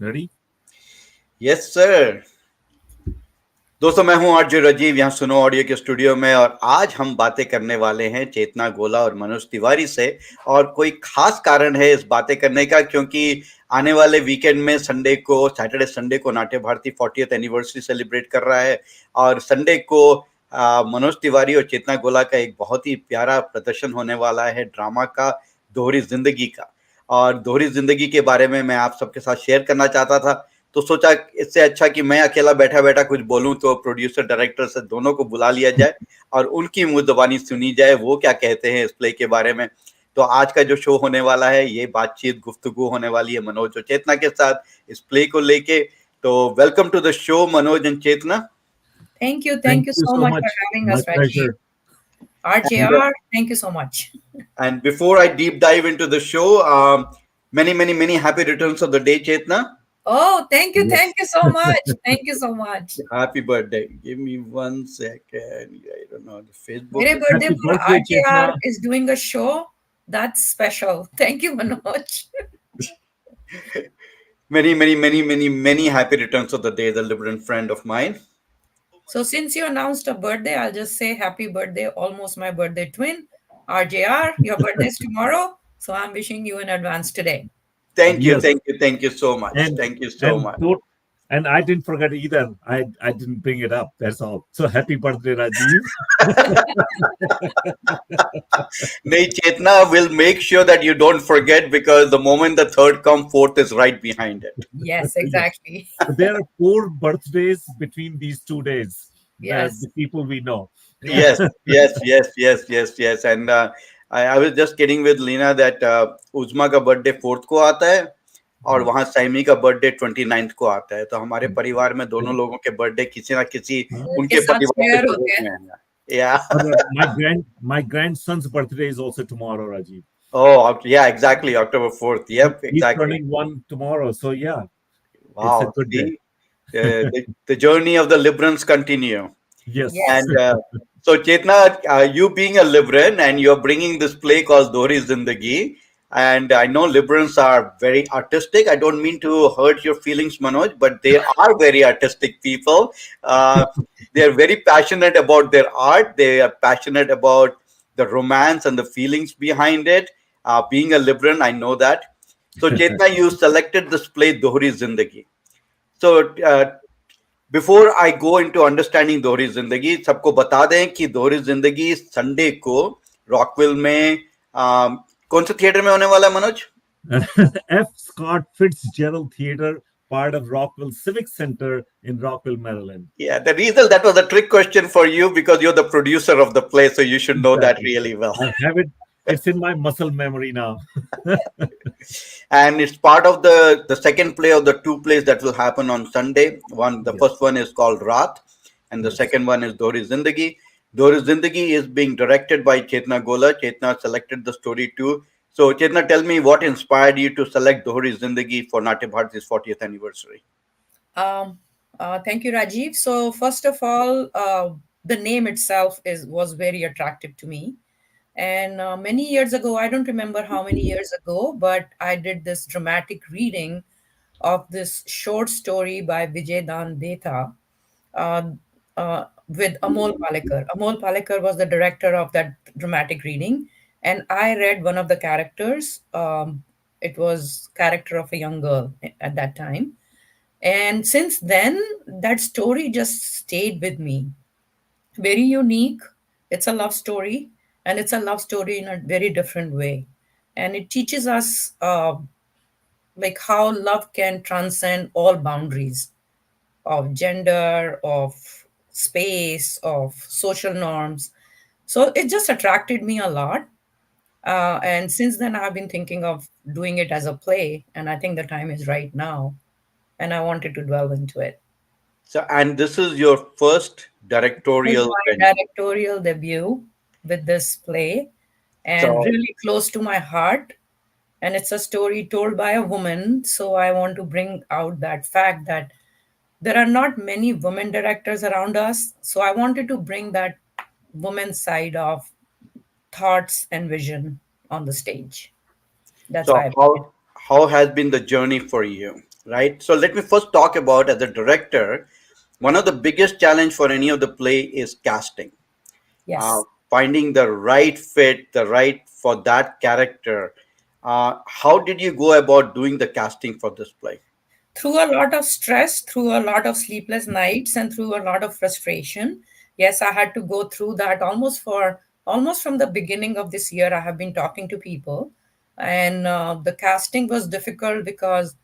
Ready? Yes sir. दोस्तों मैं हूं आरजे राजीव, यहाँ सुनो ऑडियो के स्टूडियो में, और आज हम बातें करने वाले हैं चेतना गोला और मनोज तिवारी से। और कोई खास कारण है इस बातें करने का, क्योंकि आने वाले वीकेंड में सैटरडे संडे को नाट्य भारती 40th एनिवर्सरी सेलिब्रेट कर रहा है। और संडे को मनोज तिवारी और चेतना गोला का एक बहुत ही प्यारा प्रदर्शन होने वाला है ड्रामा का, दोहरी जिंदगी का। और दोहरी जिंदगी के बारे में मैं आप सबके साथ शेयर करना चाहता था, तो सोचा इससे अच्छा कि मैं अकेला बैठा बैठा कुछ बोलूं, तो प्रोड्यूसर डायरेक्टर से दोनों को बुला लिया जाए और उनकी मुंह जबानी सुनी जाए, वो क्या कहते हैं इस प्ले के बारे में। तो आज का जो शो होने वाला है, ये बातचीत गुफ्तगू होने वाली है मनोज और चेतना के साथ इस प्ले को लेके। तो welcome to the show Manoj and Chetna. Thank you. Thank Thank you you so so much for much. having My us, Rajiv. pleasure. And RJR, thank you so much. and before I deep dive into the show, many happy returns of the day, Chetna. Oh, thank you. Yes. Thank you so much. Thank you so much. Happy birthday. Give me 1 second. I don't know the Facebook. मेरे birthday Happy पर birthday, RJR Chetna. is doing a show. That's special. Thank you, Manoj. Many happy returns of the day, the liberal friend of mine. So since you announced a birthday, I'll just say happy birthday, almost my birthday twin. RJR, your birthday is tomorrow. So I'm wishing you in advance today. Yes. Thank you so much. And Thank you so and much. don't and I didn't forget either. I didn't bring it up. That's all. So happy birthday, Rajiv. Nay, Chetna will make sure that you don't forget, because the moment the third come, fourth is right behind it. Yes, Yes. exactly. So there are 4 birthdays between these 2 days. Yes. The people we know. Yes, yes. And I was just kidding with Lena that Uzma का birthday 4th को आता है, और वहां साइमी का birthday 29th को आता है। तो हमारे परिवार में दोनों लोगों के बर्थडे किसी ना किसी के उनके साथ परिवार के share शुरू होते हैं. में है। या My grandson's birthday is also tomorrow, Rajiv. oh yeah, exactly, October 4th. Yep, He's exactly. turning 1 tomorrow. So yeah, it's a Wow, good day. see, the journey of the Librans continue. Yes. Yes. And so, Chetna, you being a Libran and you're bringing this play called Dohri Zindagi, and I know Librans are very artistic. I don't mean to hurt your feelings, Manoj, but they are very artistic people. Uh, they are very passionate about their art. They are passionate about the romance and the feelings behind it. Being a Libran, I know that. So, Chetna, you selected this play Dohri Zindagi. So, before I go into understanding दोहरी जिंदगी, सबको बता दें कि दोहरी जिंदगी Sunday को रॉकविल में कौन से थिएटर में होने वाला है Manoj? F. Scott Fitzgerald Theater, part of Rockville Civic Center in Rockville, Maryland. Yeah, the reason that was a trick question for you, because you're the producer of the play, so you should know that Exactly. really well. I have it. It's in my muscle memory now. And it's part of the second play of the two plays that will happen on Sunday. The Yes. first one is called Raat, and the Yes. second one is Dohri Zindagi. Dohri Zindagi is being directed by Chetna Gola. Chetna selected the story too. So Chetna, tell me what inspired you to select Dohri Zindagi for Natya Bharati's 40th anniversary. Um, Thank you, Rajiv. So first of all, the name itself was very attractive to me. And many years ago, I don't remember how many years ago, but I did this dramatic reading of this short story by Vijay Dan Betha uh, with Amol Palekar. Amol Palekar was the director of that dramatic reading, and I read one of the characters. It was character of a young girl at that time, and since then, that story just stayed with me. Very unique. It's a love story, and it's a love story in a very different way. And it teaches us like how love can transcend all boundaries of gender, of space, of social norms. So it just attracted me a lot. And since then, I've been thinking of doing it as a play, and I think the time is right now. And I wanted to delve into it. So, and this is your first This is directorial my venture. directorial debut with this play, and So, really close to my heart. And it's a story told by a woman. So I want to bring out that fact that there are not many women directors around us. So I wanted to bring that woman's side of thoughts and vision on the stage. That's so why I picked it. how has been the journey for you, right? So let me first talk about as a director, one of the biggest challenge for any of the play is casting, uh, Yes. finding the right fit, the right for that character. How did you go about doing the casting for this play? Through a lot of stress, through a lot of sleepless nights, and through a lot of frustration. Yes, I had to go through that almost from the beginning of this year. I have been talking to people, and the casting was difficult because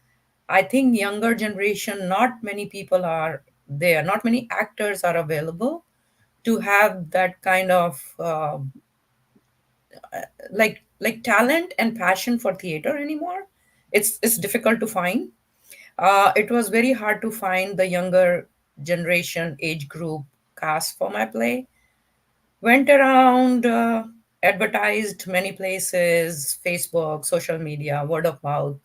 I think younger generation, not many people are there, not many actors are available to have that kind of like talent and passion for theater anymore. It's difficult to find. It was very hard to find the younger generation age group cast for my play. Went around, advertised many places, Facebook, social media, word of mouth,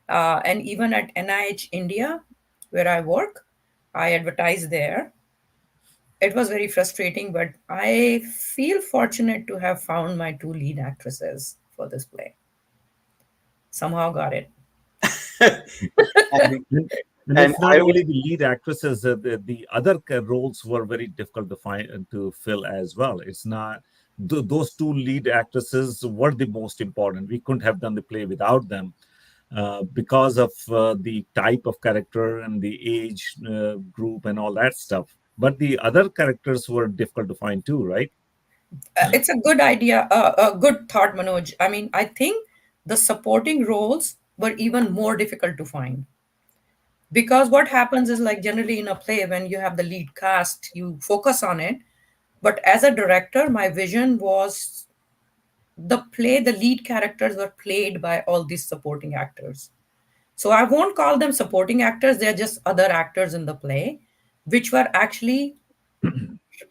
and even at NIH India, where I work, I advertised there. It was very frustrating, but I feel fortunate to have found my two lead actresses for this play. Somehow got it. and, And, and and it's not I would, only the lead actresses; the other roles were very difficult to find and to fill as well. It's not those two lead actresses were the most important. We couldn't have done the play without them because of the type of character and the age group and all that stuff. But the other characters were difficult to find too, right? It's a good idea, a good thought, Manoj. I mean, I think the supporting roles were even more difficult to find because what happens is like generally in a play, when you have the lead cast, you focus on it. But as a director, my vision was the lead characters were played by all these supporting actors. So I won't call them supporting actors, they're just other actors in the play, which were actually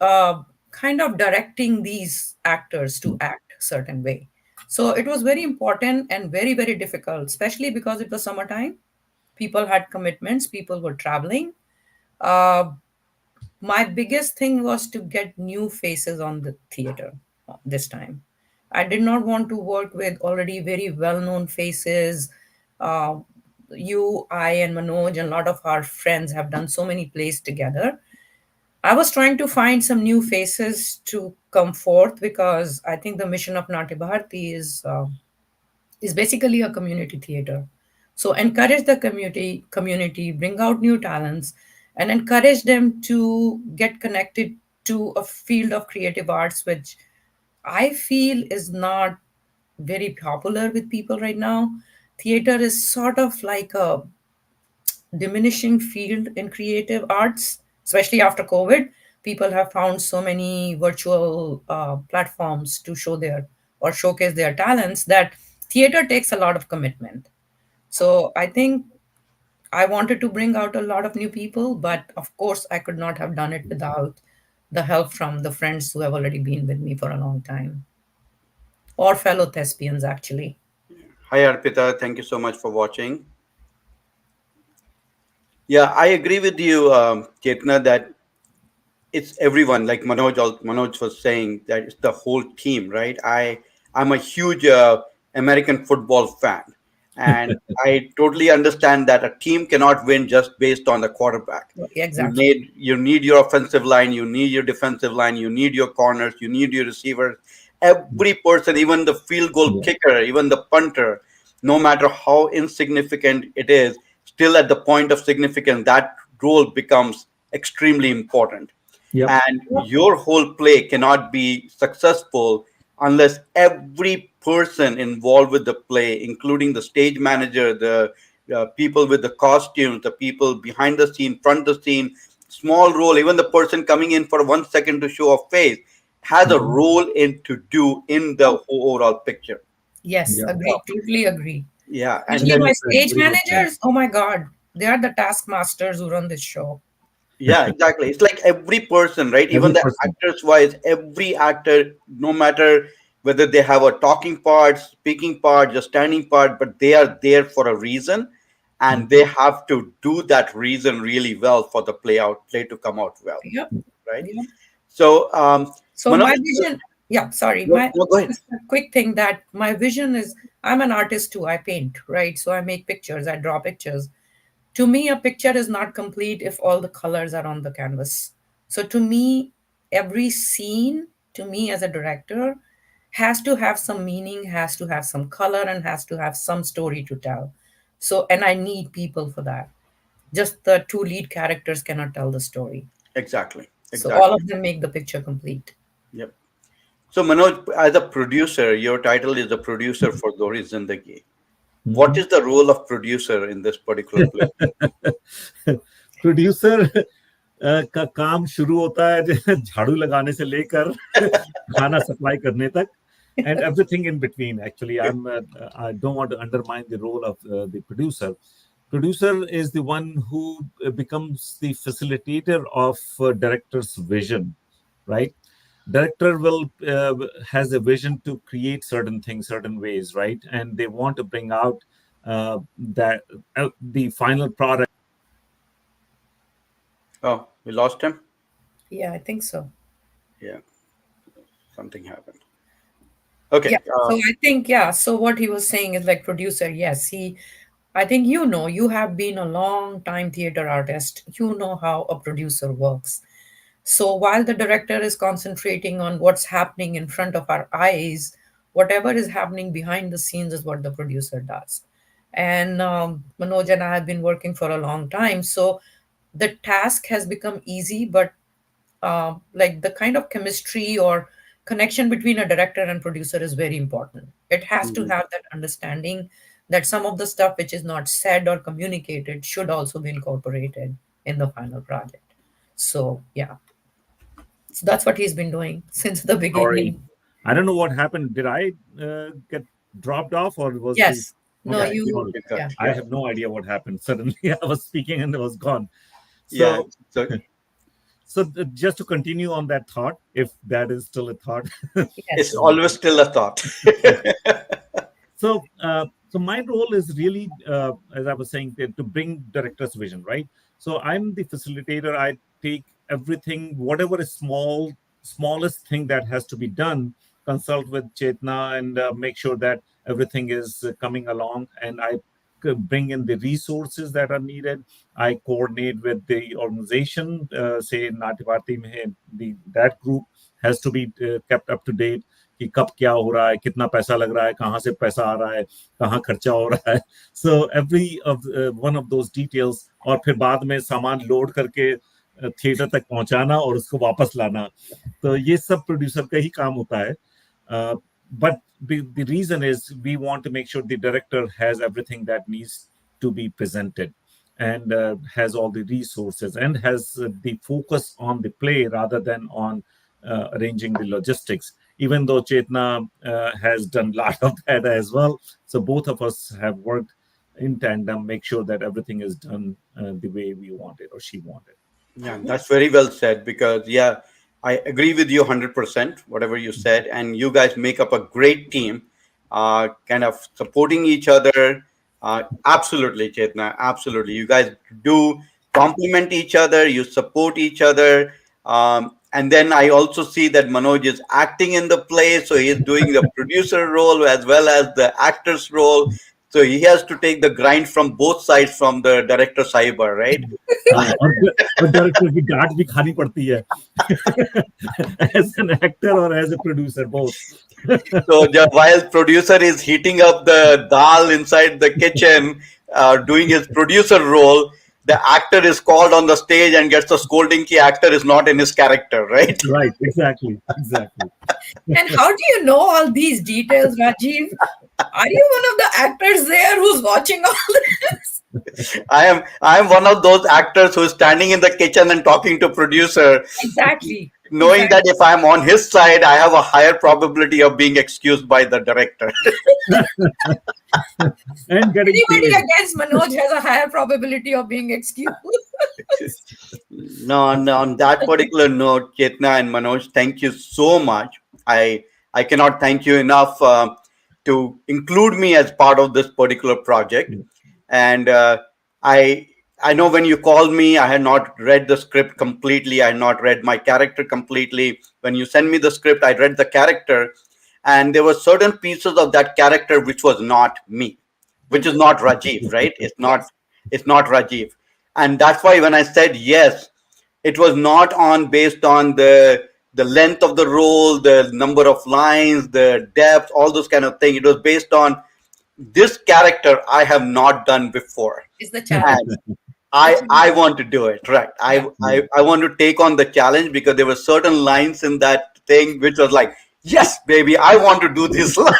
kind of directing these actors to act a certain way. So it was very important and very, very difficult, especially because it was summertime. People had commitments, people were traveling. Uh, my biggest thing was to get new faces on the theater this time. I did not want to work with already very well known faces. Uh, you, I, and Manoj, and a lot of our friends have done so many plays together. I was trying to find some new faces to come forth because I think the mission of Natya Bharati is basically a community theater. So encourage the community, bring out new talents, and encourage them to get connected to a field of creative arts, which I feel is not very popular with people right now. Theater is sort of like a diminishing field in creative arts, especially after COVID. People have found so many virtual platforms to show their or showcase their talents that theater takes a lot of commitment. So I think I wanted to bring out a lot of new people, but of course, I could not have done it without the help from the friends who have already been with me for a long time, or fellow thespians, actually. hi Arpita, thank you so much for watching. Yeah, I agree with you, Chetna, that it's everyone. Like Manoj was saying, that it's the whole team, right? I'm a huge American football fan, and I totally understand that a team cannot win just based on the quarterback. Exactly. You need your offensive line, you need your defensive line, you need your corners, you need your receivers. Every person, even the field goal Yeah. kicker, even the punter, no matter how insignificant it is, still at the point of significance, that role becomes extremely important. Yep. And your whole play cannot be successful unless every person involved with the play, including the stage manager, the people with the costumes, the people behind the scene, front the scene, small role, even the person coming in for 1 second to show a face, has a Mhm. role in to do in the whole overall picture. Yes, Yeah. agree. Totally agree. Yeah, and And Especially then my it's stage very well said. managers. Oh my God, they are the taskmasters who run this show. yeah, exactly. It's like every person, right? Even Every the person. actors wise, every actor, no matter whether they have a talking part, speaking part, just standing part, but they are there for a reason, and Mhm. they have to do that reason really well for the play to come out well, Yep. right? Yep. So, So Manoj, my vision, Yeah, sorry. No, My no, go ahead. just a quick thing that my vision is I'm an artist too. I paint, right? So I make pictures, I draw pictures. To me, a picture is not complete if all the colors are on the canvas. So to me, every scene, to me as a director, has to have some meaning, has to have some color, and has to have some story to tell. So, and I need people for that. Just the two lead characters cannot tell the story. Exactly. So all Exactly. of them make the picture complete. Yep. So, Manoj, as a producer, your title is a producer for Dohri Zindagi. What Mhm. is the role of producer in this particular play? Producer का काम शुरू होता है झाड़ू लगाने से लेकर खाना सप्लाई करने तक, and everything in between. Actually, I don't want to undermine the role of the producer. Producer is the one who becomes the facilitator of director's vision, right? Director will has a vision to create certain things certain ways, right? And they want to bring out that the final product. Oh, we lost him? Yeah, I think so. Yeah, something happened. Okay. Yeah. So I think, yeah. So what he was saying is like producer, yes, I think you have been a long time theater artist. You know how a producer works. So while the director is concentrating on what's happening in front of our eyes, whatever is happening behind the scenes is what the producer does. And Manoj and I have been working for a long time. So the task has become easy, but like the kind of chemistry or connection between a director and producer is very important. It has to Mhm. have that understanding that some of the stuff which is not said or communicated should also be incorporated in the final project. So yeah, so that's what he's been doing since the Sorry, beginning. I don't know what happened. Did I get dropped off, or was the Yes. No, Yeah, okay? you you. Sorry, get Yeah. cut. I Yeah. have no idea what happened. Suddenly, I was speaking and it was gone. Yeah. So, So, just to continue on that thought, if that is still a thought. it's Yes. always still a thought. So my role is really, as I was saying, to bring director's vision, right? So I'm the facilitator. I take everything, whatever is smallest thing that has to be done, consult with Chetna and make sure that everything is coming along, and I bring in the resources that are needed. I coordinate with the organization. Say Natya Bharati mein, the that group has to be kept up to date कि कब क्या हो रहा है, कितना पैसा लग रहा है, कहाँ से पैसा आ रहा है, कहाँ खर्चा हो रहा है. So every of one of those details, और फिर बाद में सामान लोड करके थिएटर तक पहुंचाना और उसको वापस लाना, तो ये सब प्रोड्यूसर का ही काम होता है. But the reason is we want to make sure the director has everything that needs to be presented, and has all the resources and has the focus on the play rather than on arranging the logistics, even though Chetna has done a lot of that as well. So both of us have worked in tandem, make sure that everything is done the way we wanted or she wanted. Yeah, that's very well said because, yeah, I agree with you 100%, whatever you said. And you guys make up a great team, kind of supporting each other. Absolutely, Chetna. Absolutely. You guys do complement each other, you support each other. And then I also see that Manoj is acting in the play. So he's doing the producer role as well as the actor's role. So he has to take the grind from both sides from the director Saiba, right? हाँ, और director की डांट भी खानी पड़ती है as an actor or as a producer, both. So while producer is heating up the dal inside the kitchen, doing his producer role, the actor is called on the stage and gets a scolding. Ki actor is not in his character, right? Right, exactly. And how do you know all these details, Rajiv? Are you one of the actors there who's watching all this? I am one of those actors who is standing in the kitchen and talking to producer, Exactly. knowing that Exactly. if I am on his side, I have a higher probability of being excused by the director. And getting Anybody paid. against Manoj has a higher probability of being excused. No, on that particular note, Chetna and Manoj, thank you so much. I cannot thank you enough to include me as part of this particular project, and I I know when you called me, I had not read the script completely. I had not read my character completely. When you sent me the script, I read the character, and there were certain pieces of that character which was not me, which is not Rajiv, right? It's not. Yes. It's not Rajiv, and that's why when I said yes, it was not on based on the length of the role, the number of lines, the depth, all those kind of thing. It was based on this character I have not done before, It's the challenge. The I challenge. want to do it, right? Yeah. I want to take on the challenge because there were certain lines in that thing which was like, yes, baby, I want to do this line.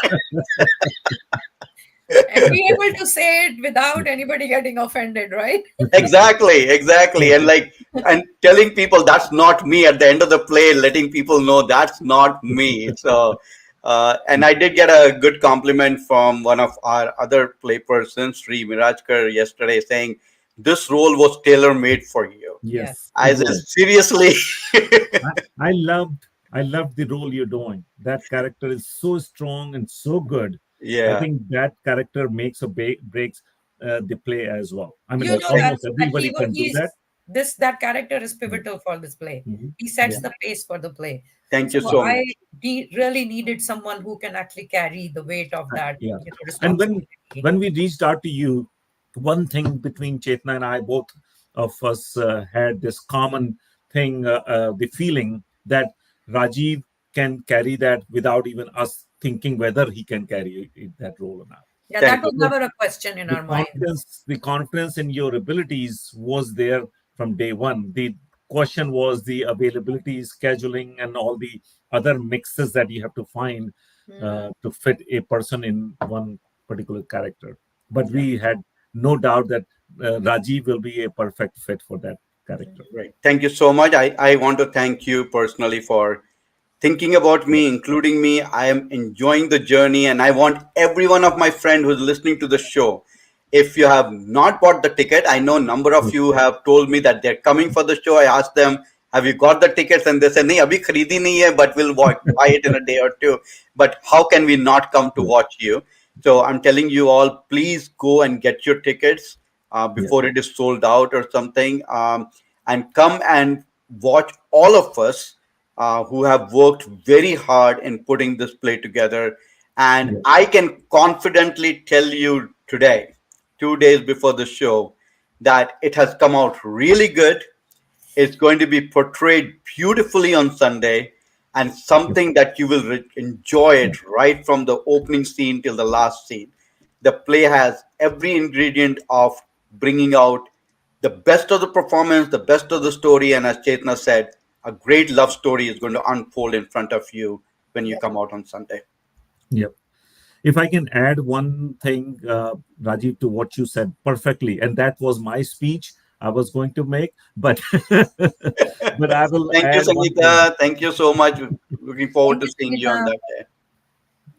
And be able to say it without anybody getting offended, right? Exactly, exactly, and like and telling people that's not me at the end of the play, letting people know that's not me. So, and I did get a good compliment from one of our other play persons, Sri Mirajkar, yesterday, saying this role was tailor made for you. Yeah. Yes, I it said, was. seriously. I loved the role you're doing. That character is so strong and so good. I Yeah, think that character makes or breaks the play as well. I You mean, that's know right. almost that everybody can do that. he's this that character is Mhm. pivotal for this play. Mhm. He sets Yeah, the pace for the play. Thank So you so I much. really needed someone who can actually carry the weight of that, yeah. And responsibility. when we reached out to you, one thing between Chetna and I, both of us had this common thing, the feeling that Rajiv can carry that without even us thinking whether he can carry that role or not. Yeah, that Thank was you. never a question in the our mind. confidence the confidence in your abilities was there from day one. The question was the availability, scheduling, and all the other mixes that you have to find Hmm. to fit a person in one particular character. But Yeah. we had no doubt that Rajiv will be a perfect fit for that character. Right. Thank you so much. I want to thank you personally for thinking about Yeah, me, including me. I am enjoying the journey, and I want every one of my friend who's listening to the show. If you have not bought the ticket, I know a number of yeah, you have told me that they're coming for the show. I asked them, "Have you got the tickets?" And they said, "नहीं अभी खरीदी नहीं है, but we'll buy it in a day or two." But how can we not come to yeah, watch you? So I'm telling you all, please go and get your tickets yeah, before it is sold out or something, and come and watch all of us who have worked very hard in putting this play together. And yeah, I can confidently tell you today, 2 days before the show, that it has come out really good. It's going to be portrayed beautifully on Sunday, and yeah, something that you will enjoy it right from the opening scene till the last scene. The play has every ingredient of bringing out the best of the performance, the best of the story, and as Chetna said, a great love story is going to unfold in front of you when you Yeah. come out on Sunday. yeah. If I can add one thing, Rajiv, to what you said perfectly, and that was my speech I was going to make, but but I will Thank you, add one thing. Sangeeta. Thank you so much. Looking forward Thank to you, seeing you on Sangeeta. that day.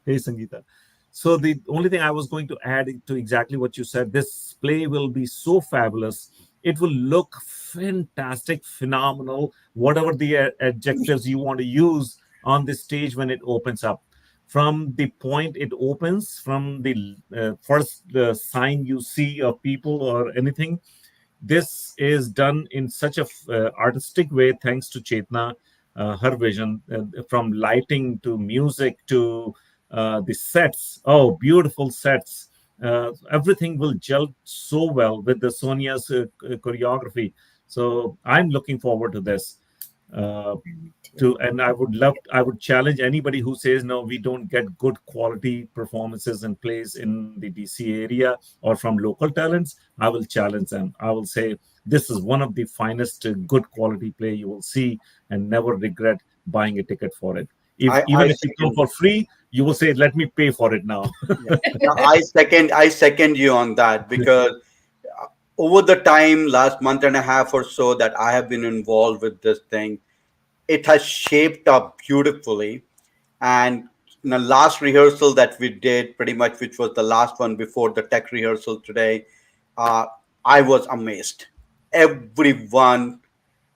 Hey, Sangeeta. So the only thing I was going to add to exactly what you said, this play will be so fabulous. It will look fantastic, phenomenal, whatever the adjectives you want to use on the stage when it opens up. From the point it opens, from the first sign you see of people or anything, this is done in such a artistic way thanks to Chetna, her vision, from lighting to music to the sets. Oh, beautiful sets. Everything will gel so well with the Sonia's choreography. So I'm looking forward to this. Uh, and I would challenge anybody who says no, we don't get good quality performances and plays in the DC area or from local talents. I will challenge them. I will say this is one of the finest good quality play you will see, and never regret buying a ticket for it. If I even if you come second. for free, you will say let me pay for it now. Yeah. Now, I second you on that because over the time, last month and a half or so that I have been involved with this thing, it has shaped up beautifully. And in the last rehearsal that we did, pretty much, which was the last one before the tech rehearsal today, uh, I was amazed. Everyone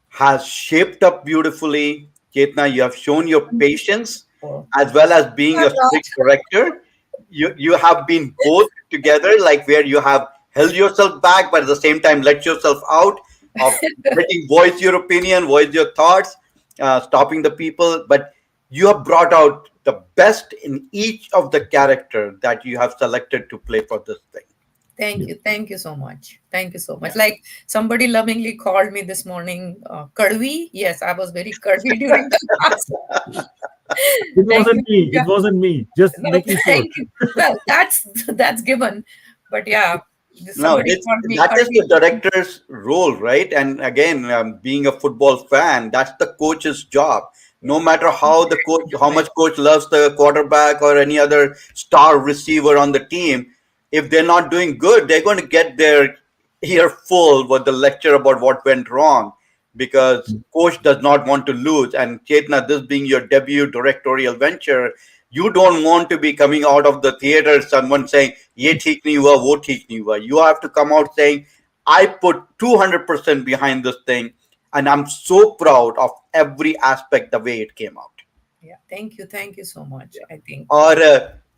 has shaped up beautifully. Chetna, you have shown your patience Oh, as well as being I'm a strict not. corrector. You have been both together, like where you have held yourself back, but at the same time let yourself out of letting voice your opinion, voice your thoughts, stopping the people. But you have brought out the best in each of the character that you have selected to play for this thing. Thank Yeah. you. Thank you so much. Thank you so much. Yeah. Like somebody lovingly called me this morning, Kadvi. Yes, I was very curvy during the class. It Thank you. wasn't me. Yeah. It wasn't me. Just No, making sure. thank you. Well, that's given. But yeah, No, somebody called me that is curvy. the director's role, right? And again, being a football fan, that's the coach's job. No matter how the coach, how Right. much coach loves the quarterback or any other star receiver on the team, if they're not doing good, they're going to get their ear full with the lecture about what went wrong because coach does not want to lose. And Chetna, this being your debut directorial venture, you don't want to be coming out of the theater, someone saying, ye theek nahi hua, wo theek nahi hua. You have to come out saying, I put 200% behind this thing, and I'm so proud of every aspect the way it came out. Yeah. Thank you. Thank you so much. I think. और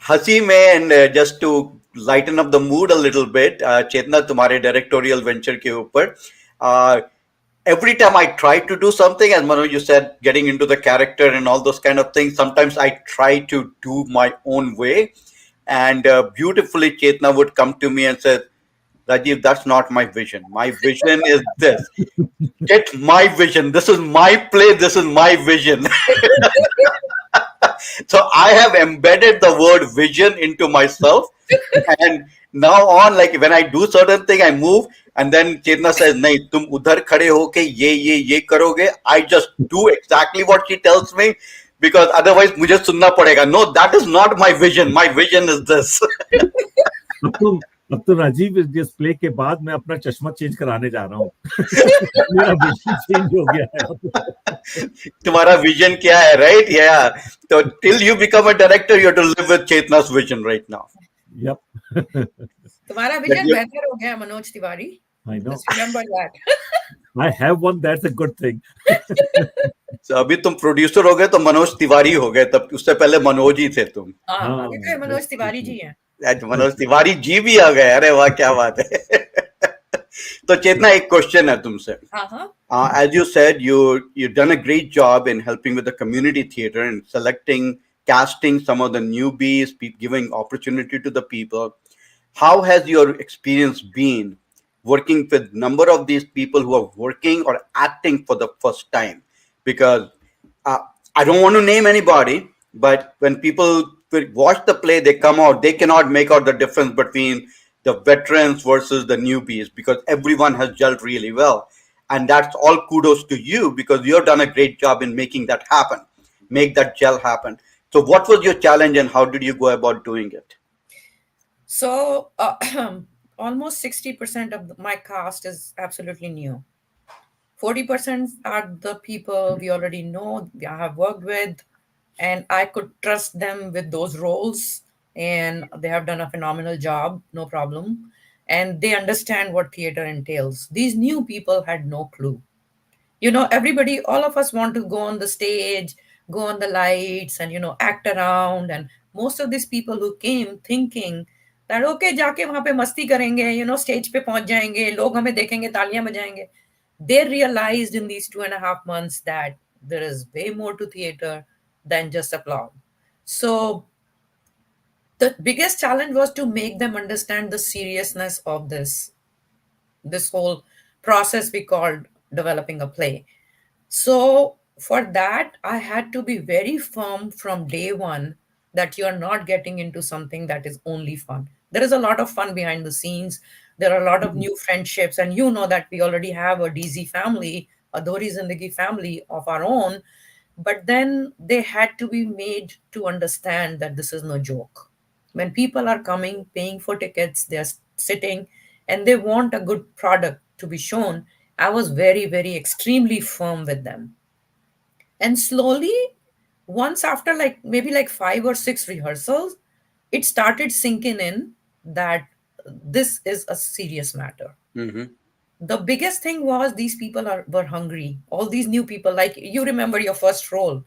हंसी में and just to lighten up the mood a little bit Chetna तुम्हारे directorial venture के ऊपर every time I try to do something, as Manu, you said, getting into the character and all those kind of things, sometimes I try to do my own way. And beautifully, Chetna would come to me and say, Rajiv, that's not my vision. My vision is this. Get my vision. This is my play. This is my vision. So I have embedded the word vision into myself. And now on, like when I do certain thing, I move, and then Chetna says, "नहीं, तुम उधर खड़े होके ये करोगे." I just do exactly what she tells me because otherwise मुझे सुनना पड़ेगा. No, that is not my vision. My vision is this. अब तो अब तो राजीव जिस प्ले के बाद मैं अपना चश्मा चेंज कराने जा रहा हूँ। मेरा विजन चेंज हो गया है अब। तुम्हारा विजन क्या है, right? Yeah. So till you become a director, you have to live with Chetna's vision right now. Yep. तुम्हारा That विजन you, बेहतर हो गया Manoj Tiwari. I know. Just remember that. I have one. That's a good thing. so अभी तुम producer हो गए तो मनोज तिवारी हो गए, तब उससे पहले मनोज ही थे तुम. हाँ, हाँ, अभी तो ये मनोज तिवारी जी हैं. आज मनोज तिवारी जी भी आ गए. अरे वाह, क्या बात है. तो चेतना, एक क्वेश्चन है तुमसे. हाँ हाँ. As you said, you've done a great job in helping with the community theater and selecting, casting some of the newbies, giving opportunity to the people. How has your experience been working with number of these people who are working or acting for the first time? Because uh, I don't want to name anybody, but when people watch the play, they come out, they cannot make out the difference between the veterans versus the newbies because everyone has gelled really well. And that's all kudos to you because you've done a great job in making that happen, make that gel happen. So what was your challenge and how did you go about doing it? So almost 60% of my cast is absolutely new. 40% are the people we already know, I have worked with, and I could trust them with those roles. And they have done a phenomenal job, no problem. And they understand what theater entails. These new people had no clue. Everybody, all of us want to go on the stage, go on the lights, and act around. And most of these people who came thinking that okay, जाके वहां पे मस्ती करेंगे, stage पे पहुंच जाएंगे, लोग हमें देखेंगे, तालियां बजाएंगे. They realized in these 2.5 months that there is way more to theater than just applause. So the biggest challenge was to make them understand the seriousness of this whole process we called developing a play. So for that, I had to be very firm from day one that you're not getting into something that is only fun. There is a lot of fun behind the scenes. There are a lot of new friendships, and you know that we already have a DZ family, a Dohri Zindagi family of our own. But then they had to be made to understand that this is no joke. When people are coming, paying for tickets, they're sitting, and they want a good product to be shown. I was very, very extremely firm with them. And slowly, once after like maybe like 5 or 6 rehearsals, it started sinking in that this is a serious matter. Mm-hmm. The biggest thing was these people were hungry. All these new people, like you remember your first role.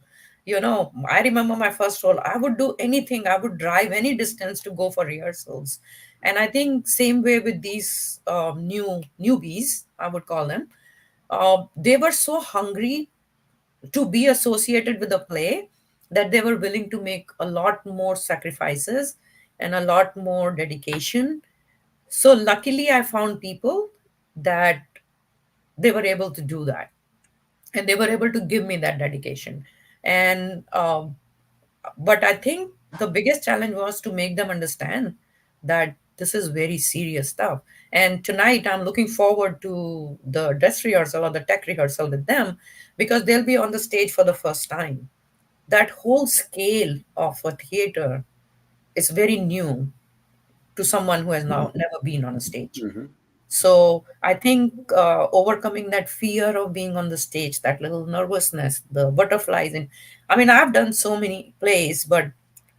I remember my first role. I would do anything. I would drive any distance to go for rehearsals. And I think same way with these newbies, I would call them. They were so hungry to be associated with a play that they were willing to make a lot more sacrifices and a lot more dedication. So luckily, I found people that they were able to do that, and they were able to give me that dedication. And but I think the biggest challenge was to make them understand that this is very serious stuff. And tonight, I'm looking forward to the dress rehearsal or the tech rehearsal with them, because they'll be on the stage for the first time. That whole scale of a theater is very new to someone who has now never been on a stage. Mhm. So I think overcoming that fear of being on the stage, that little nervousness, the butterflies, and I mean, I've done so many plays, but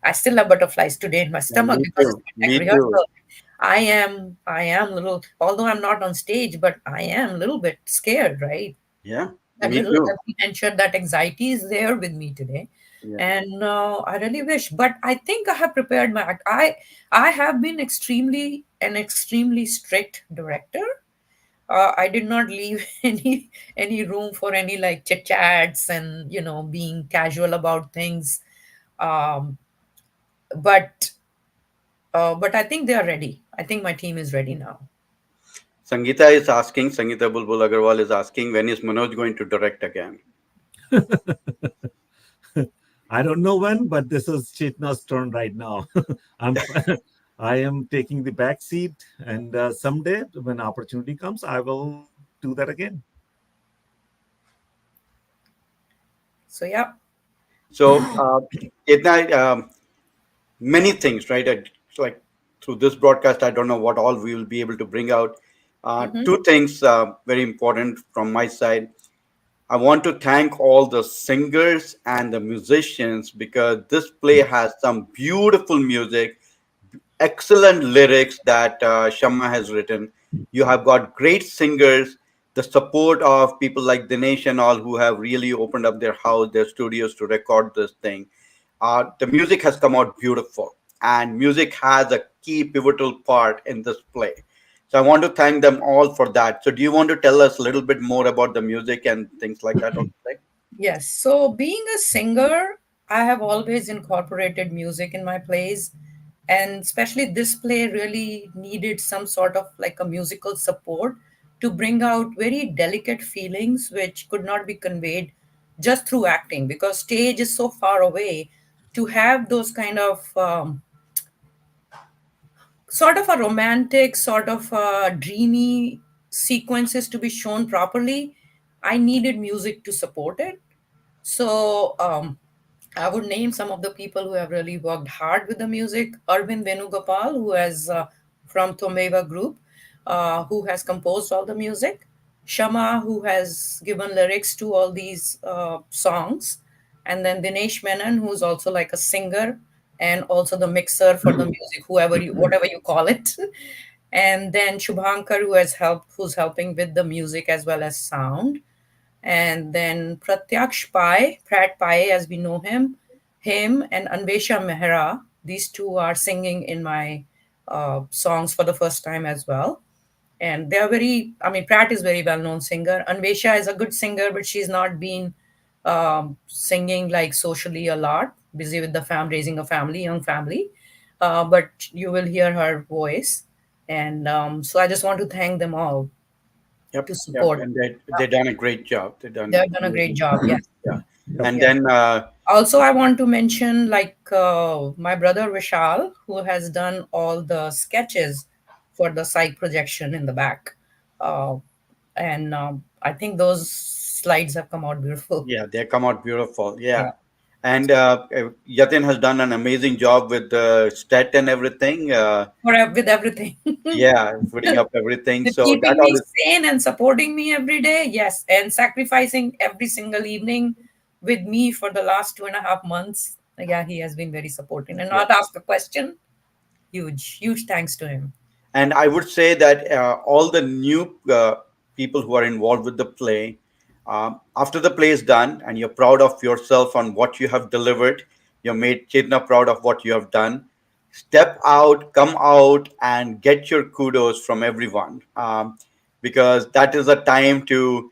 I still have butterflies today in my Yeah, stomach me because it's too. my tech Me too. rehearsal. I am little, although I'm not on stage, but I am a little bit scared, right? Yeah, That me little too. apprehension, that anxiety is there with me today. Yeah. And I really wish, but I think I have prepared my act. I have been extremely strict director. I did not leave any room for any like chit chats and being casual about things. Um, but I think they are ready. I think my team is ready now. Sangeeta Bulbul Agarwal is asking, when is Manoj going to direct again? I don't know when, but this is Chetna's turn right now. I'm I am taking the back seat, and someday when opportunity comes, I will do that again. So yeah. So, Chetna, many things, right? It's like through this broadcast, I don't know what all we will be able to bring out. Hmm. Two things very important from my side. I want to thank all the singers and the musicians because this play has some beautiful music, excellent lyrics that Shamma has written. You have got great singers, the support of people like Dinesh and all who have really opened up their house, their studios to record this thing. The music has come out beautiful, and music has a key pivotal part in this play. So I want to thank them all for that. So do you want to tell us a little bit more about the music and things like that on the play? Yes. So, being a singer, I have always incorporated music in my plays. And especially this play really needed some sort of like a musical support to bring out very delicate feelings which could not be conveyed just through acting, because stage is so far away. To have those kind of sort of a romantic, sort of a dreamy sequences to be shown properly, I needed music to support it. So I would name some of the people who have really worked hard with the music. Arvind Venugopal, who has from Tomeva Group, who has composed all the music. Shama, who has given lyrics to all these songs. And then Dinesh Menon, who's also like a singer and also the mixer for the music, whatever you call it. And then Shubhankar, who's helping with the music as well as sound. And then Pratyaksh Pai, Prat Pai as we know him and Anvesha Mehra, these two are singing in my songs for the first time as well. And they are very, I mean, Pratt is very well known singer. Anvesha is a good singer, but she's not been singing like socially a lot, busy with the raising a family, young family. But you will hear her voice. And so I just want to thank them all Yep, to yep, support. and they done a great job. They done They've done a great amazing job. job. Yes. Yeah, Yep. and Yes. then Also, I want to mention like my brother Vishal, who has done all the sketches for the side projection in the back. Uh, and I think those slides have come out beautiful. yeah, they come out beautiful. Yeah, Yeah. and Yatin has done an amazing job with the stat and everything. With everything. Yeah, putting up everything. With So that keeping all me is, sane and supporting me every day. Yes. And sacrificing every single evening with me for the last 2.5 months. Yeah, he has been very supporting and yeah. not ask a question. Huge thanks to him. And I would say that all the new people who are involved with the play, after the play is done and you're proud of yourself on what you have delivered, you made Chetna proud of what you have done. step out, come out, and get your kudos from everyone, because that is a time to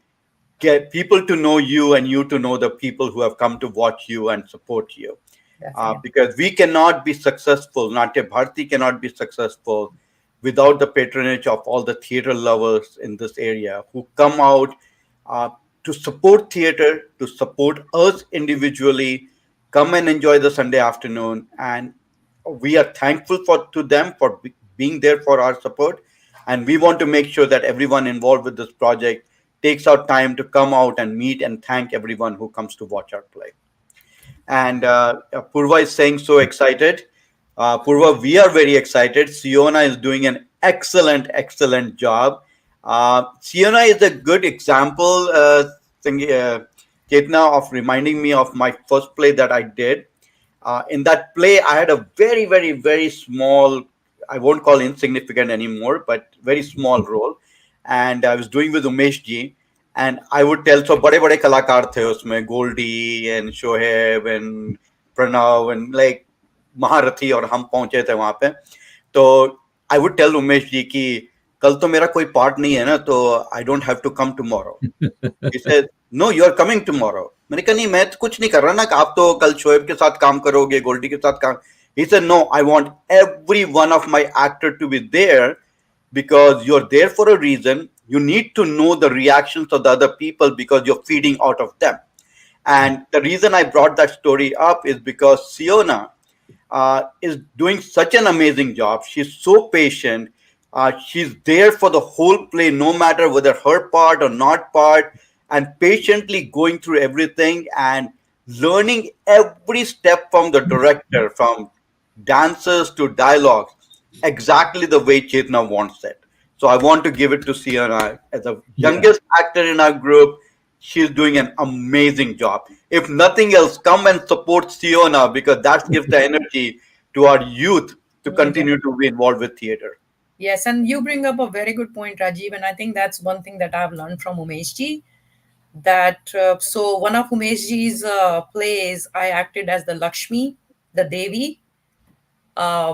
get people to know you and you to know the people who have come to watch you and support you. Definitely. Because we cannot be successful, Natya Bharti cannot be successful without the patronage of all the theater lovers in this area who come out uh, to support theater, to support us individually, come and enjoy the Sunday afternoon. And we are thankful for to them for being there for our support. And we want to make sure that everyone involved with this project takes out time to come out and meet and thank everyone who comes to watch our play. And Purva is saying so excited. Purva, we are very excited. Siona is doing an excellent, excellent job. Siona is a good example, Chetna, of reminding me of my first play that I did. In that play, I had a very, very, very small, I won't call insignificant anymore, but very small role. And I was doing with Umesh ji. And I would tell, so बड़े बड़े कलाकार थे उसमें, Goldy and Shoaib and Pranav and like महारथी, और हम पहुंचे थे वहां पे. तो I would tell Umesh ji कि कल तो मेरा कोई पार्ट नहीं है ना, तो I don't have to come tomorrow. He said, "No, you are coming tomorrow." मैंने कहा नहीं, मैं तो कुछ नहीं कर रहा ना, कि आप तो कल शोएब के साथ काम करोगे, गोल्डी के साथ काम. He said, "No, I want every one of my actor to be there because you're there for a reason. You need to know the reactions of the other people because you're feeding out of them." And the reason I brought that story up is because Siona is doing such an amazing job. She's so patient. She's there for the whole play, no matter whether her part or not part, and patiently going through everything and learning every step from the director, from dancers to dialogues, exactly the way Chetna wants it. So I want to give it to Sienna as the Yeah. youngest actor in our group. She's doing an amazing job. If nothing else, come and support Siona because that gives the energy to our youth to Yeah, continue to be involved with theater. yes, and you bring up a very good point, Rajiv, and I think that's one thing that I've learned from Umeshji. That so one of Umeshji's plays, I acted as the Lakshmi, the Devi, uh,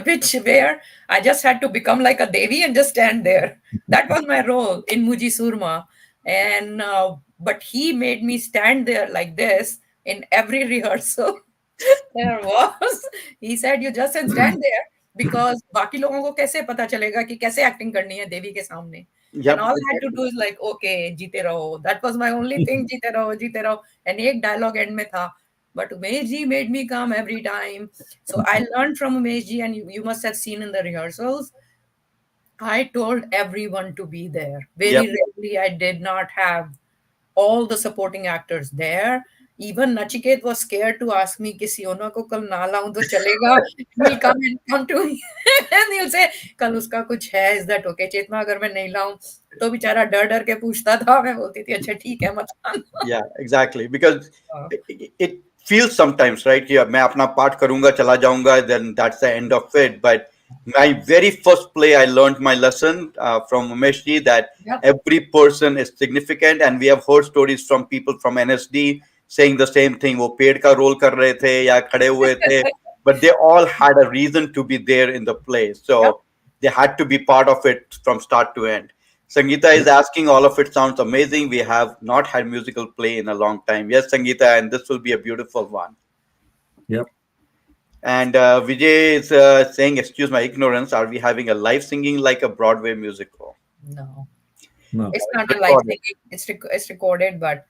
which where I just had to become like a Devi and just stand there. That was my role in Muji Surma, and but he made me stand there like this in every rehearsal. There was. He said, "You just stand there because बाकी लोगों को कैसे पता चलेगा कि कैसे acting करनी है देवी के सामने." And Yep, all I had to exactly. do is like, okay, जीते रहो. That was my only thing, जीते रहो, जीते रहो. And एक dialogue end में था. But Umesh ji made me come every time. So I learned from Umesh ji, and you must have seen in the rehearsals, I told everyone to be there. Very Yep. rarely I did not have all the supporting actors there. Even Nachiket was scared to ask me कि सियोना को कल ना लाऊं तो चलेगा. He'll come and come to me and he'll say कल उसका कुछ है. Is that okay? चेतना अगर मैं नहीं लाऊं तो बेचारा डर डर के पूछता था. मैं बोलती थी अच्छा ठीक है मत आना. Yeah, exactly. Because it feels sometimes, right? Yeah, मैं अपना पाठ करूंगा, चला जाऊंगा, then that's the end of it. But my very first play, I learned my lesson from Umesh ji that Yeah. every person is significant, and we have heard stories from people from NSD saying the same thing. वो पेड़ का role कर रहे थे या खड़े हुए थे, but they all had a reason to be there in the play, Yep. so they had to be part of it from start to end. Sangeeta is asking, all of it sounds amazing. We have not had musical play in a long time. Yes, Sangeeta, and this will be a beautiful one. Yep. And Vijay is saying, excuse my ignorance, are we having a live singing like a Broadway musical? No, No. it's It's not a live recorded. singing. It's recorded, but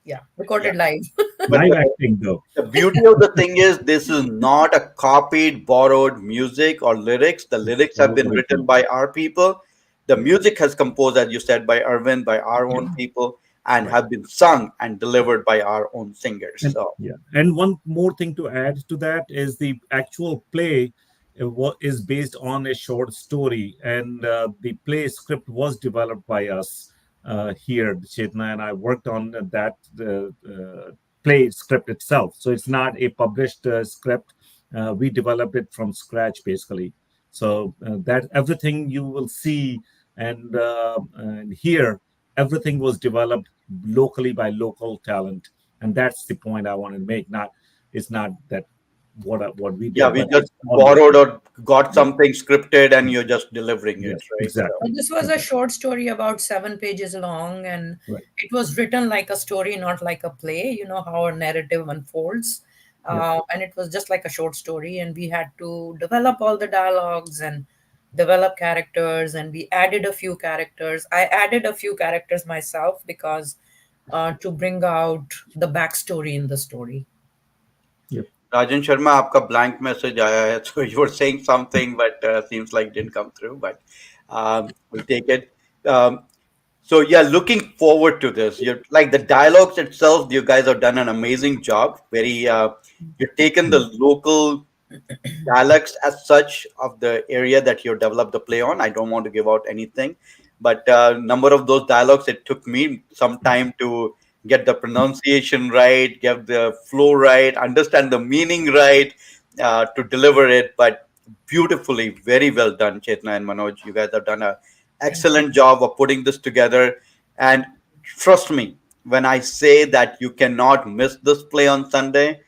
yeah, Yeah. recorded live. But Live acting, though. the beauty of the thing is, this is not a copied, borrowed music or lyrics. The It's lyrics have all been written original. by our people. The music has composed, as you said, by Arvind, by our own people, and Right. have been sung and delivered by our own singers. And So, yeah, and one more thing to add to that is the actual play is based on a short story, and the play script was developed by us here. Chetna and I worked on that play script itself, so it's not a published script. We developed it from scratch, basically. So that everything you will see and hear, everything was developed locally by local talent, and that's the point I want to make. Not, it's not that what we Yeah, did, we but just it's always borrowed or got yeah, something scripted and you're just delivering it, yes, right? So, So exactly, this was a exactly, short story about 7 pages long, and right, it was written like a story, not like a play. You know how a narrative unfolds, yeah, and it was just like a short story, and we had to develop all the dialogues and develop characters, and we added a few characters. I added a few characters myself because to bring out the backstory in the story. yep. Rajan Sharma, आपका blank message आया है. So you were saying something, but seems like didn't come through. But we'll take it. Um, so yeah, looking forward to this. You're like the dialogues itself. You guys have done an amazing job. Very, you've taken the Mm. local dialects as such of the area that you developed the play on. I don't want to give out anything, but number of those dialogues, it took me some time to get the pronunciation right, get the flow right, understand the meaning right, to deliver it. But beautifully, very well done, Chetna and Manoj. You guys have done a Thank you. excellent job of putting this together. And trust me when I say that you cannot miss this play on Sunday.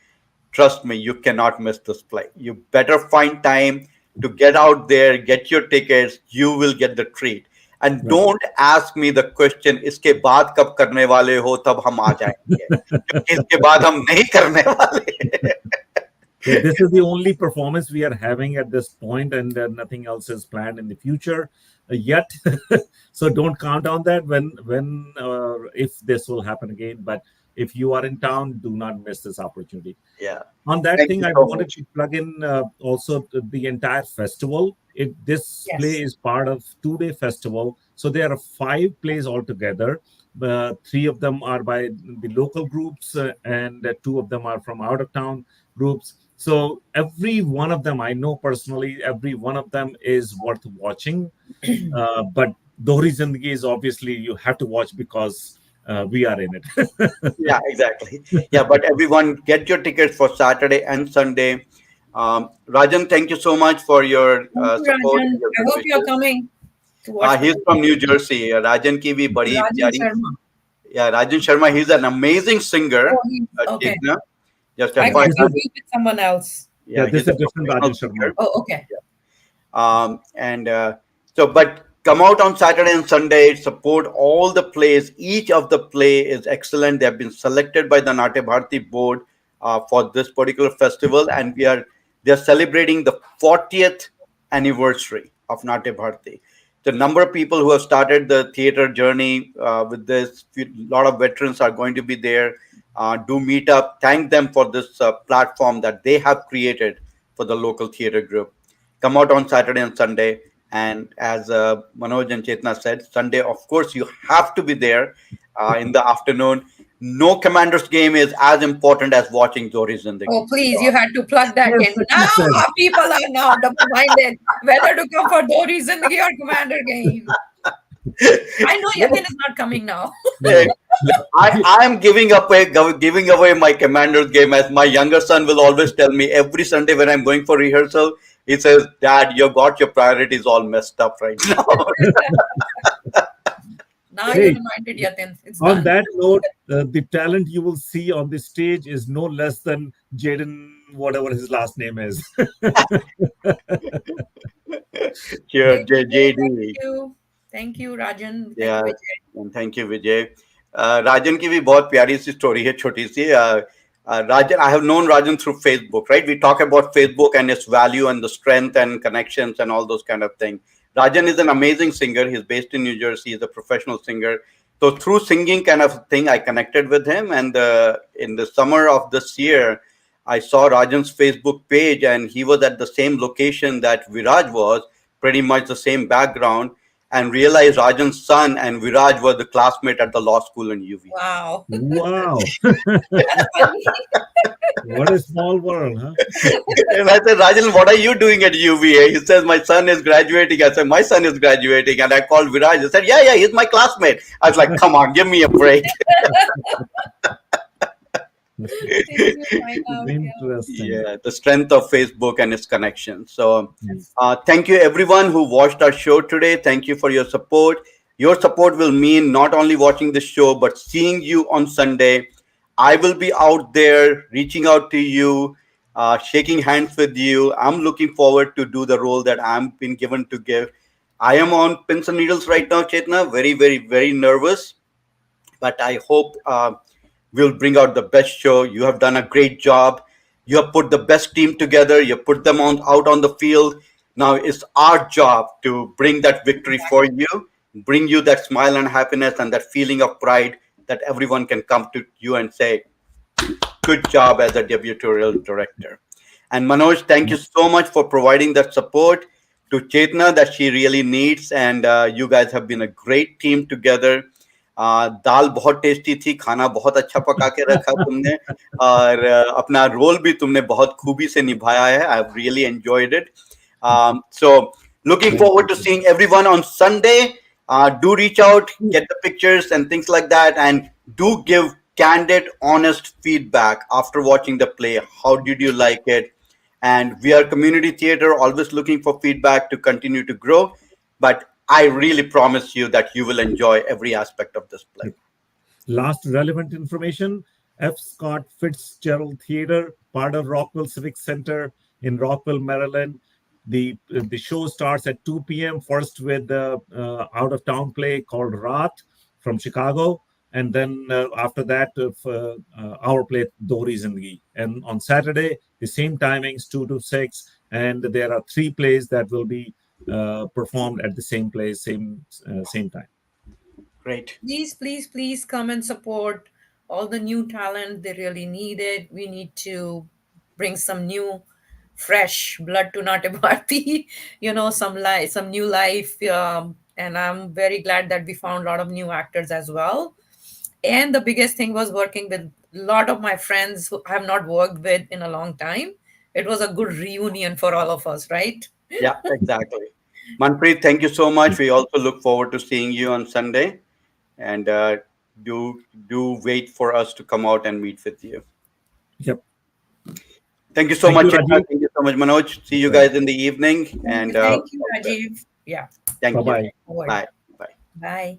Trust me, you cannot miss this play. You better find time to get out there, get your tickets. You will get the treat. And Right. don't ask me the question, इसके बाद कब करने वाले हो तब हम आ जाएंगे क्योंकि इसके बाद हम नहीं करने वाले. Yeah, this is the only performance we are having at this point, and nothing else is planned in the future yet. So don't count on that when if this will happen again. But if you are in town, do not miss this opportunity. Yeah. On that Thank thing, you I so wanted much. to plug in also the entire festival. This play Yes. is part of 2 day festival, so there are 5 plays altogether. Three of them are by the local groups, and two of them are from out of town groups. So every one of them, I know personally, every one of them is worth watching. But Dohri Zindagi is obviously you have to watch because we are in it. Yeah, exactly. Yeah, but everyone get your tickets for Saturday and Sunday. Rajan, thank you so much for your Thank you, support Rajan. and your I good hope you are wishes. coming to watch the He's from movie. New Jersey. Rajan की भी बड़ी Rajan प्यारी. Sharma. Yeah, Rajan Sharma. He's an amazing Oh, singer. he's okay. Chetna, just I Yeah, got this FYI. is confused with someone else. yeah, Yeah, this he's is a different professional Rajan Sharma. singer. Oh, okay. And so but come out on Saturday and Sunday, support all the plays. Each of the play is excellent. They have been selected by the Natya Bharati board for this particular festival, and they're celebrating the 40th anniversary of Natya Bharati. The number of people who have started the theater journey with this, a lot of veterans are going to be there. Do meet up, thank them for this platform that they have created for the local theater group. Come out on Saturday and Sunday. And as Manoj and Chetna said, Sunday, of course, you have to be there in the afternoon. No Commanders game is as important as watching Dohri Oh, Zindagi. please, you had to plug that in. Perfectly Now said. people are now double-minded whether to come for Dohri Zindagi or Commander game. I know Yatin is not coming now. No, no. I am giving away my Commanders game, as my younger son will always tell me every Sunday when I'm going for rehearsal. He says, "Dad, you got your priorities all messed up right now." Now you Hey, reminded Yatin. It's on done. that note, the talent you will see on the stage is no less than Jaden, whatever his last name is. Sure, Thank you. Thank JD. you. Thank you, Rajan. Thank you, Yeah, Vijay. and thank you, Vijay. राजन की भी बहुत प्यारी सी story है, छोटी सी. Rajan, I have known Rajan through Facebook, right? We talk about Facebook and its value and the strength and connections and all those kind of things. Rajan is an amazing singer. He's based in New Jersey. He's a professional singer. So through singing kind of thing, I connected with him. And in the summer of this year, I saw Rajan's Facebook page, and he was at the same location that Viraj was, pretty much the same background, and realized Rajan's son and Viraj were the classmate at the law school in UVA. Wow. Wow. That's funny. What a small world, huh? And I said, Rajan, what are you doing at UVA? He says, my son is graduating. I said, my son is graduating. And I called Viraj. He said, yeah, he's my classmate. I was like, come on, give me a break. Things you find out, yeah. Interesting. Yeah, the strength of Facebook and its connections. So, Yes. thank you everyone who watched our show today. Thank you for your support. Your support will mean not only watching the show, but seeing you on Sunday. I will be out there reaching out to you. shaking hands with you. I'm looking forward to do the role that I'm been given to give. I am on pins and needles right now, Chetna. Very, very, very nervous, but I hope we'll bring out the best show. You have done a great job. You have put the best team together. You put them on out on the field. Now it's our job to bring that victory for Exactly. you, bring you that smile and happiness and that feeling of pride that everyone can come to you and say, good job as a deputorial director. And Manoj, thank you so much for providing that support to Chetna that she really needs. And you guys have been a great team together. दाल बहुत tasty थी, खाना बहुत अच्छा पका के रखा तुमने, और अपना रोल भी तुमने बहुत खूबी से निभाया है. I've really enjoyed it. So looking Thank forward to you. seeing everyone on Sunday. Do reach out, get the pictures and things like that, and do give candid, honest feedback after watching the play. How did you like it? And we are community theater, always looking for feedback to continue to grow. But I really promise you that you will enjoy every aspect of this play. Last relevant information: F. Scott Fitzgerald Theater, part of Rockville Civic Center in Rockville, Maryland. The show starts at 2 p.m. first with the out of town play called Rat from Chicago, and then after that our play Dohri Zindagi. And on Saturday the same timings, 2 to 6, and there are 3 plays that will be performed at the same place, same time. Great. Please, please, please come and support all the new talent. They really need it. We need to bring some new, fresh blood to Nate Bharti, some life, some new life. And I'm very glad that we found a lot of new actors as well. And the biggest thing was working with a lot of my friends who I have not worked with in a long time. It was a good reunion for all of us, right? Yeah, exactly. Manpreet, thank you so much. We also look forward to seeing you on Sunday, and do wait for us to come out and meet with you. Yep. Thank you so Thank you, much, Chetna. Rajiv. Thank you so much, Manoj. See you Right. guys in the evening, and Thank you, all the best. Rajiv. Yeah. Thank Bye you. Looking bye. forward. Bye. Bye. Bye.